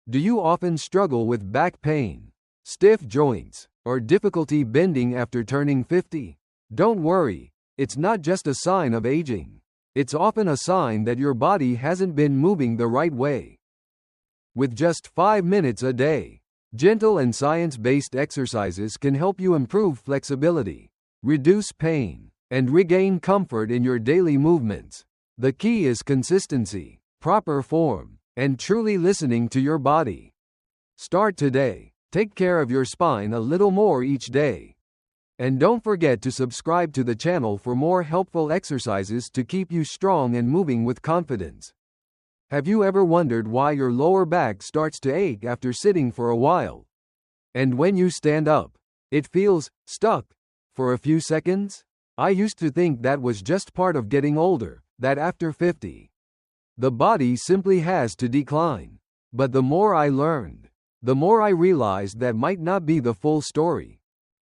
Do you often struggle with back pain, stiff joints, or difficulty bending after turning 50? Don't worry, it's not just a sign of aging. It's often a sign that your body hasn't been moving the right way. With just 5 minutes a day, gentle and science-based exercises can help you improve flexibility, reduce pain, and regain comfort in your daily movements. The key is consistency, proper form, and truly listening to your body. Start today. Take care of your spine a little more each day. And don't forget to subscribe to the channel for more helpful exercises to keep you strong and moving with confidence. Have you ever wondered why your lower back starts to ache after sitting for a while? And when you stand up, it feels stuck for a few seconds? I used to think that was just part of getting older, that after 50, the body simply has to decline. But the more I learned, the more I realized that might not be the full story.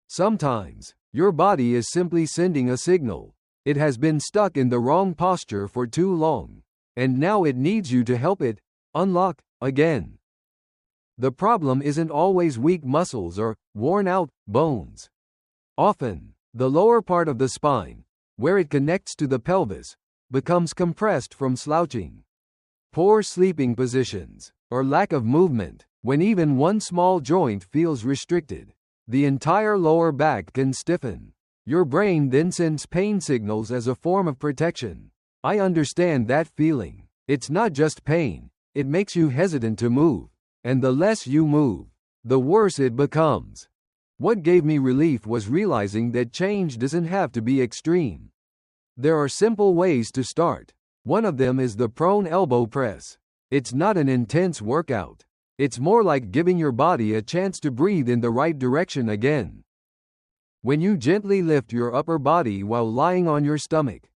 Sometimes, your body is simply sending a signal. It has been stuck in the wrong posture for too long, and now it needs you to help it unlock again. The problem isn't always weak muscles or worn-out bones. Often, the lower part of the spine, where it connects to the pelvis, becomes compressed from slouching, poor sleeping positions, or lack of movement. When even one small joint feels restricted, the entire lower back can stiffen. Your brain then sends pain signals as a form of protection. I understand that feeling. It's not just pain, it makes you hesitant to move. And the less you move, the worse it becomes. What gave me relief was realizing that change doesn't have to be extreme. There are simple ways to start. One of them is the prone elbow press. It's not an intense workout. It's more like giving your body a chance to breathe in the right direction again. When you gently lift your upper body while lying on your stomach,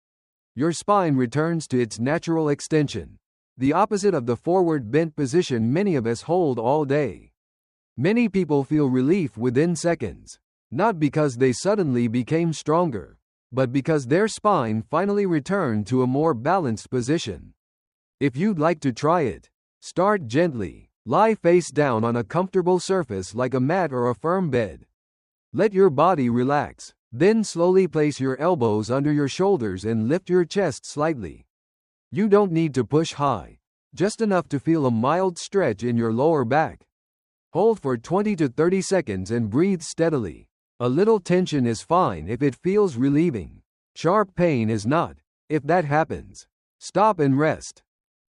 your spine returns to its natural extension, the opposite of the forward bent position many of us hold all day. Many people feel relief within seconds, not because they suddenly became stronger, but because their spine finally returned to a more balanced position. If you'd like to try it, start gently. Lie face down on a comfortable surface like a mat or a firm bed. Let your body relax, then slowly place your elbows under your shoulders and lift your chest slightly. You don't need to push high, just enough to feel a mild stretch in your lower back. Hold for 20 to 30 seconds and breathe steadily. A little tension is fine if it feels relieving. Sharp pain is not. If that happens, stop and rest.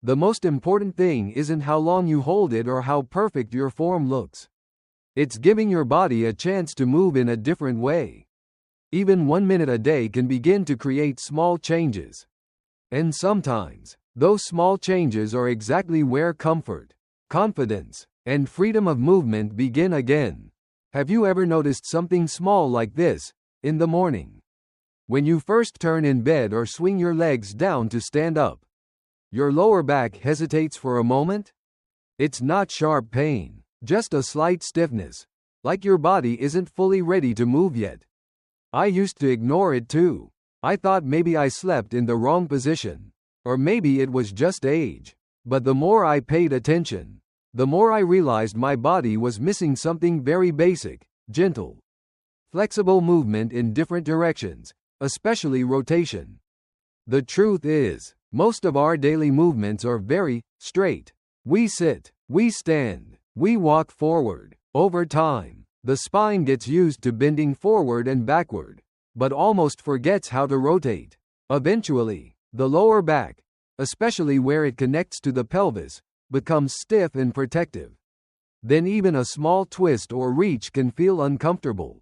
The most important thing isn't how long you hold it or how perfect your form looks. It's giving your body a chance to move in a different way. Even 1 minute a day can begin to create small changes. And sometimes, those small changes are exactly where comfort, confidence, and freedom of movement begin again. Have you ever noticed something small like this in the morning? When you first turn in bed or swing your legs down to stand up, your lower back hesitates for a moment? It's not sharp pain, just a slight stiffness, like your body isn't fully ready to move yet. I used to ignore it too. I thought maybe I slept in the wrong position, or maybe it was just age. But the more I paid attention, the more I realized my body was missing something very basic: gentle, flexible movement in different directions, especially rotation. The truth is, most of our daily movements are very straight. We sit, we stand, we walk forward. Over time, the spine gets used to bending forward and backward, but almost forgets how to rotate. Eventually, the lower back, especially where it connects to the pelvis, becomes stiff and protective. Then even a small twist or reach can feel uncomfortable.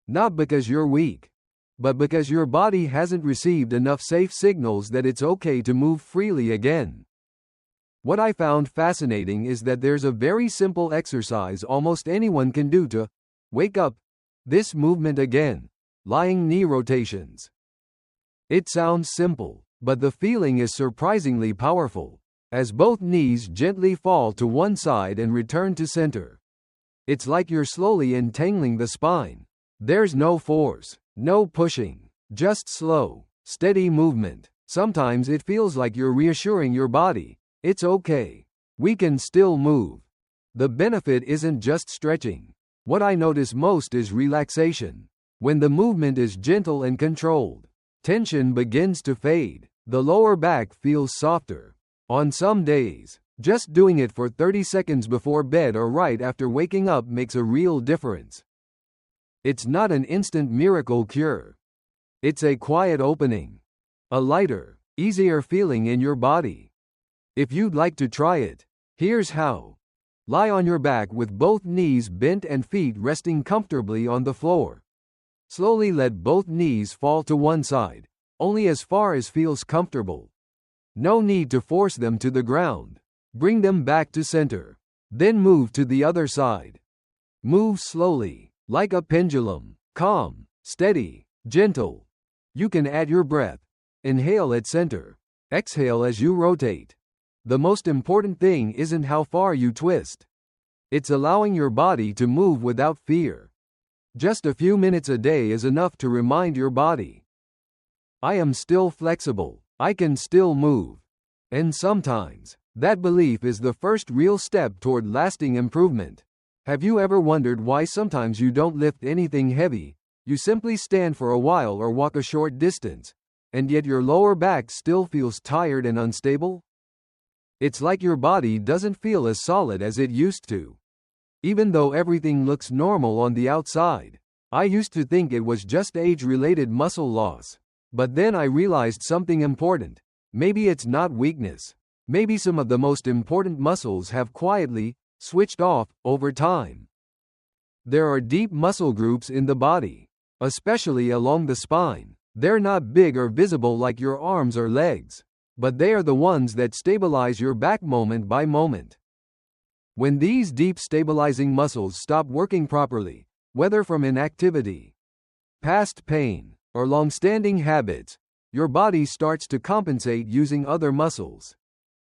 Not because you're weak, but because your body hasn't received enough safe signals that it's okay to move freely again. What I found fascinating is that there's a very simple exercise almost anyone can do to wake up this movement again: lying knee rotations. It sounds simple, but the feeling is surprisingly powerful, as both knees gently fall to one side and return to center. It's like you're slowly entangling the spine. There's no force, no pushing, just slow, steady movement. Sometimes it feels like you're reassuring your body, it's okay, we can still move. The benefit isn't just stretching. What I notice most is relaxation. When the movement is gentle and controlled, tension begins to fade. The lower back feels softer. On some days, just doing it for 30 seconds before bed or right after waking up makes a real difference. It's not an instant miracle cure. It's a quiet opening. A lighter, easier feeling in your body. If you'd like to try it, here's how. Lie on your back with both knees bent and feet resting comfortably on the floor. Slowly let both knees fall to one side, only as far as feels comfortable. No need to force them to the ground. Bring them back to center. Then move to the other side. Move slowly, like a pendulum, calm, steady, gentle. You can add your breath. Inhale at center. Exhale as you rotate. The most important thing isn't how far you twist. It's allowing your body to move without fear. Just a few minutes a day is enough to remind your body, I am still flexible. I can still move. And sometimes, that belief is the first real step toward lasting improvement. Have you ever wondered why sometimes you don't lift anything heavy? You simply stand for a while or walk a short distance, and yet your lower back still feels tired and unstable? It's like your body doesn't feel as solid as it used to. Even though everything looks normal on the outside, I used to think it was just age-related muscle loss. But then I realized something important. Maybe it's not weakness. Maybe some of the most important muscles have quietly switched off over time. There are deep muscle groups in the body, especially along the spine. They're not big or visible like your arms or legs, but they are the ones that stabilize your back moment by moment. When these deep stabilizing muscles stop working properly, whether from inactivity, past pain, or long-standing habits, your body starts to compensate using other muscles.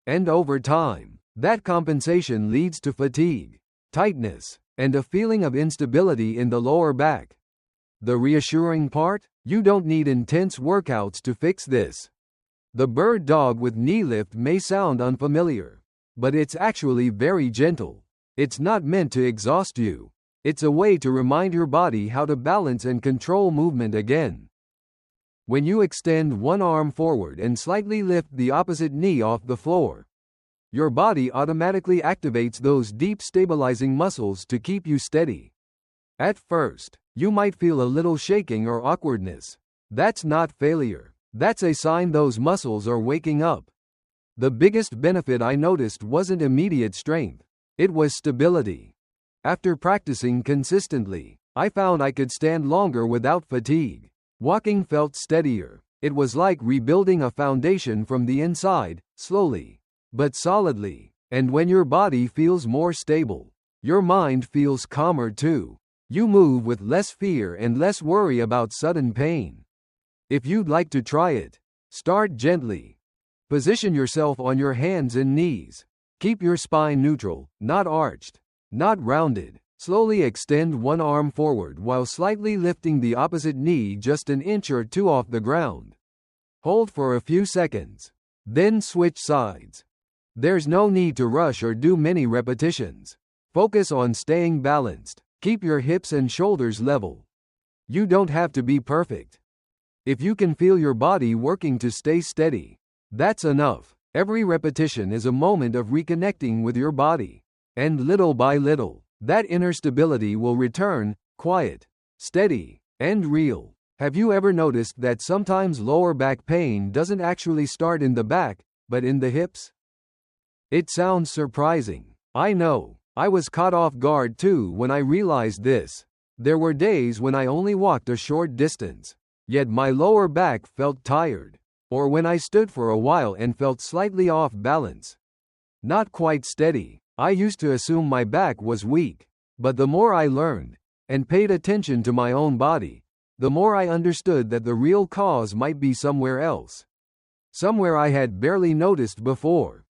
And over time, that compensation leads to fatigue, tightness, and a feeling of instability in the lower back. The reassuring part? You don't need intense workouts to fix this. The bird dog with knee lift may sound unfamiliar, but it's actually very gentle. It's not meant to exhaust you. It's a way to remind your body how to balance and control movement again. When you extend one arm forward and slightly lift the opposite knee off the floor, your body automatically activates those deep stabilizing muscles to keep you steady. At first, you might feel a little shaking or awkwardness. That's not failure. That's a sign those muscles are waking up. The biggest benefit I noticed wasn't immediate strength. It was stability. After practicing consistently, I found I could stand longer without fatigue. Walking felt steadier. It was like rebuilding a foundation from the inside, slowly, but solidly. And when your body feels more stable, your mind feels calmer too. You move with less fear and less worry about sudden pain. If you'd like to try it, start gently. Position yourself on your hands and knees. Keep your spine neutral, not arched, not rounded. Slowly extend one arm forward while slightly lifting the opposite knee just an inch or two off the ground. Hold for a few seconds. Then switch sides. There's no need to rush or do many repetitions. Focus on staying balanced. Keep your hips and shoulders level. You don't have to be perfect. If you can feel your body working to stay steady, that's enough. Every repetition is a moment of reconnecting with your body. And little by little, that inner stability will return, quiet, steady, and real. Have you ever noticed that sometimes lower back pain doesn't actually start in the back, but in the hips? It sounds surprising. I know. I was caught off guard too when I realized this. There were days when I only walked a short distance, yet my lower back felt tired. Or when I stood for a while and felt slightly off balance. Not quite steady. I used to assume my back was weak, but the more I learned and paid attention to my own body, the more I understood that the real cause might be somewhere else. Somewhere I had barely noticed before.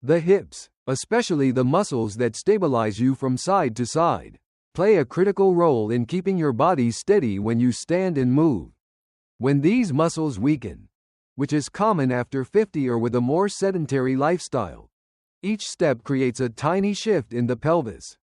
The hips, especially the muscles that stabilize you from side to side, play a critical role in keeping your body steady when you stand and move. When these muscles weaken, which is common after 50 or with a more sedentary lifestyle, Each step creates a tiny shift in the pelvis.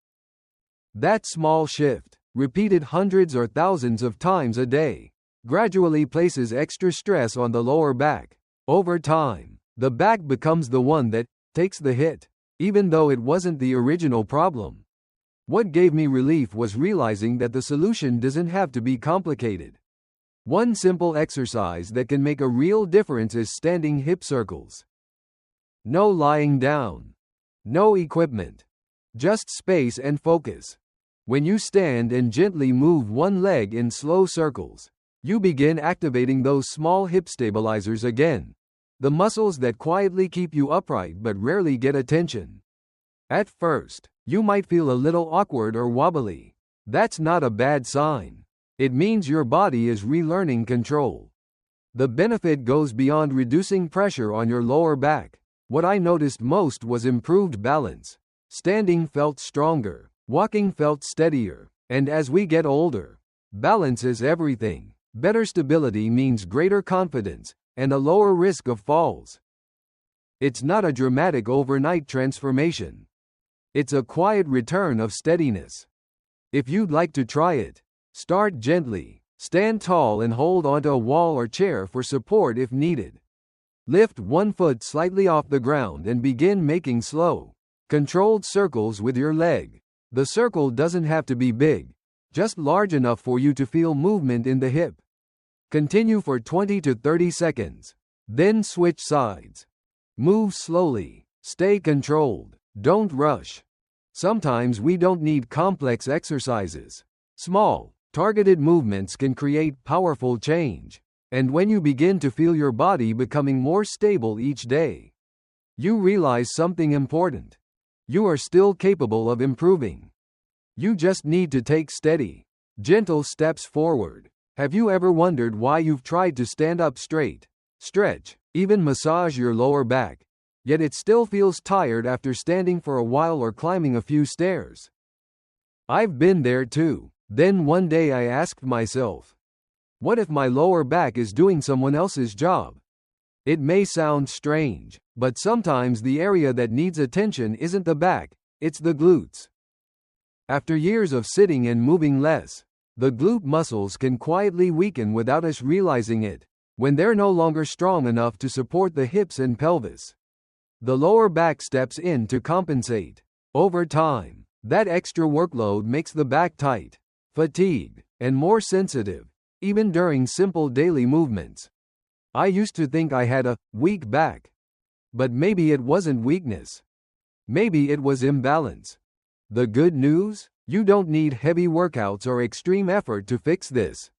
That small shift, repeated hundreds or thousands of times a day, gradually places extra stress on the lower back. Over time, the back becomes the one that takes the hit, even though it wasn't the original problem. What gave me relief was realizing that the solution doesn't have to be complicated. One simple exercise that can make a real difference is standing hip circles. No lying down. No equipment. Just space and focus. When you stand and gently move one leg in slow circles, you begin activating those small hip stabilizers again. The muscles that quietly keep you upright but rarely get attention. At first, you might feel a little awkward or wobbly. That's not a bad sign. It means your body is relearning control. The benefit goes beyond reducing pressure on your lower back. What I noticed most was improved balance. Standing felt stronger, walking felt steadier, and as we get older, balance is everything. Better stability means greater confidence and a lower risk of falls. It's not a dramatic overnight transformation. It's a quiet return of steadiness. If you'd like to try it, start gently, stand tall and hold onto a wall or chair for support if needed. Lift one foot slightly off the ground and begin making slow, controlled circles with your leg. The circle doesn't have to be big, just large enough for you to feel movement in the hip. Continue for 20 to 30 seconds. Then switch sides. Move slowly. Stay controlled. Don't rush. Sometimes we don't need complex exercises. Small, targeted movements can create powerful change. And when you begin to feel your body becoming more stable each day, you realize something important. You are still capable of improving. You just need to take steady, gentle steps forward. Have you ever wondered why you've tried to stand up straight, stretch, even massage your lower back, yet it still feels tired after standing for a while or climbing a few stairs? I've been there too. Then one day I asked myself, what if my lower back is doing someone else's job? It may sound strange, but sometimes the area that needs attention isn't the back, it's the glutes. After years of sitting and moving less, the glute muscles can quietly weaken without us realizing it, when they're no longer strong enough to support the hips and pelvis. The lower back steps in to compensate. Over time, that extra workload makes the back tight, fatigued, and more sensitive, even during simple daily movements. I used to think I had a weak back. But maybe it wasn't weakness. Maybe it was imbalance. The good news? You don't need heavy workouts or extreme effort to fix this.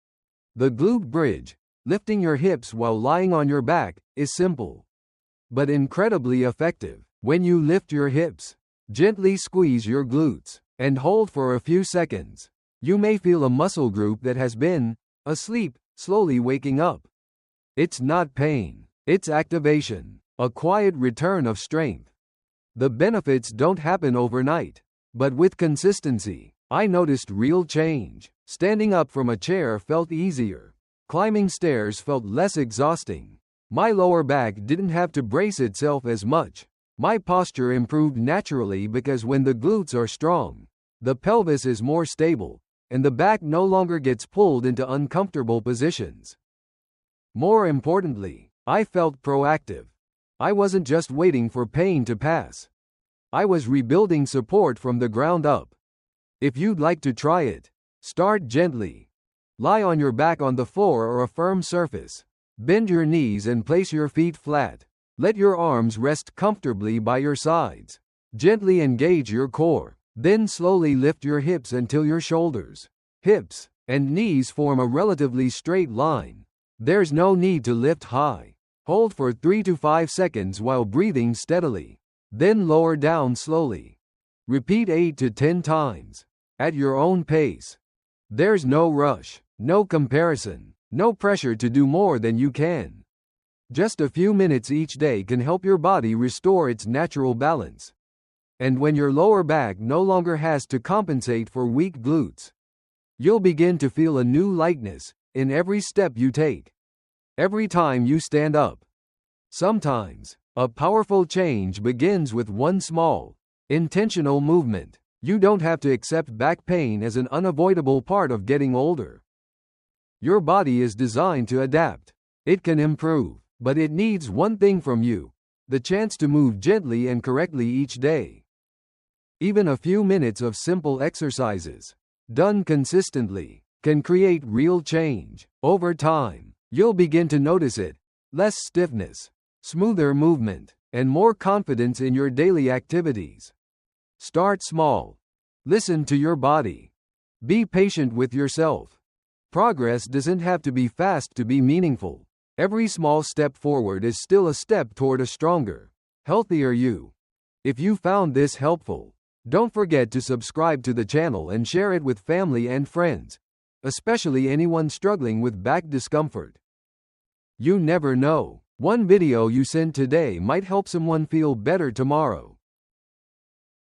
The glute bridge, lifting your hips while lying on your back, is simple, but incredibly effective. When you lift your hips, gently squeeze your glutes, and hold for a few seconds. You may feel a muscle group that has been asleep slowly waking up. It's not pain, it's activation, a quiet return of strength. The benefits don't happen overnight. But with consistency, I noticed real change. Standing up from a chair felt easier. Climbing stairs felt less exhausting. My lower back didn't have to brace itself as much. My posture improved naturally because when the glutes are strong, the pelvis is more stable, and the back no longer gets pulled into uncomfortable positions. More importantly, I felt proactive. I wasn't just waiting for pain to pass. I was rebuilding support from the ground up. If you'd like to try it, start gently. Lie on your back on the floor or a firm surface. Bend your knees and place your feet flat. Let your arms rest comfortably by your sides. Gently engage your core. Then slowly lift your hips until your shoulders, hips, and knees form a relatively straight line. There's no need to lift high. Hold for 3 to 5 seconds while breathing steadily. Then lower down slowly. Repeat 8 to 10 times, at your own pace. There's no rush, no comparison, no pressure to do more than you can. Just a few minutes each day can help your body restore its natural balance. And when your lower back no longer has to compensate for weak glutes, you'll begin to feel a new lightness in every step you take. Every time you stand up. Sometimes, A powerful change begins with one small, intentional movement. You don't have to accept back pain as an unavoidable part of getting older. Your body is designed to adapt. It can improve, but it needs one thing from you: the chance to move gently and correctly each day. Even a few minutes of simple exercises, done consistently, can create real change. Over time, you'll begin to notice it: less stiffness, smoother movement, and more confidence in your daily activities. Start small. Listen to your body. Be patient with yourself. Progress doesn't have to be fast to be meaningful. Every small step forward is still a step toward a stronger, healthier you. If you found this helpful, don't forget to subscribe to the channel and share it with family and friends, especially anyone struggling with back discomfort. You never know. One video you send today might help someone feel better tomorrow.